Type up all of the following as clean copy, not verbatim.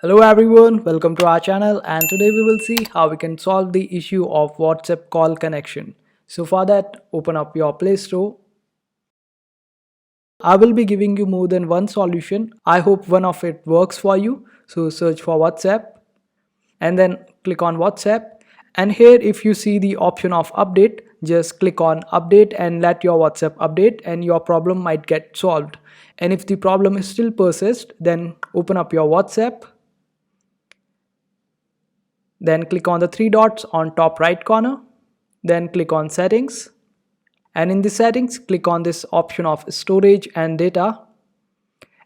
Hello everyone, welcome to our channel, and today we will see how we can solve the issue of WhatsApp call connection. So for that, open up your Play Store. I will be giving you more than one solution. I hope one of it works for you. So search for WhatsApp and then click on WhatsApp. And here if you see the option of update, just click on update and let your WhatsApp update and your problem might get solved. And if the problem is still persist, then open up your WhatsApp. Then click on the three dots on top right corner. Then click on settings. And in the settings, click on this option of storage and data.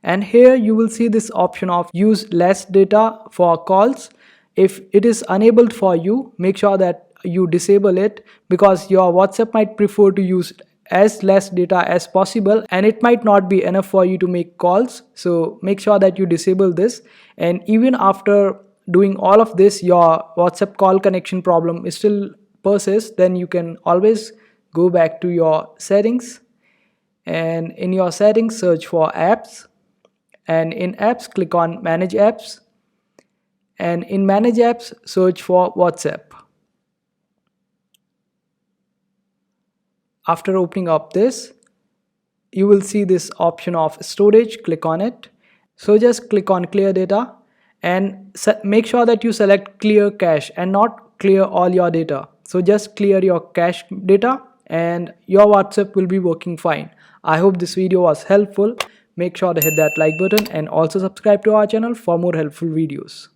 And here you will see this option of use less data for calls. If it is enabled for you, make sure that you disable it because your WhatsApp might prefer to use as less data as possible and it might not be enough for you to make calls. So make sure that you disable this, and even after doing all of this your WhatsApp call connection problem is still persists, then you can always go back to your settings, and in your settings search for apps, and in apps click on manage apps, and in manage apps search for WhatsApp. After opening up this, you will see this option of storage. Click on it. So just click on clear data and make sure that you select clear cache and not clear all your data. So just clear your cache data and your WhatsApp will be working fine. I hope this video was helpful. Make sure to hit that like button and also subscribe to our channel for more helpful videos.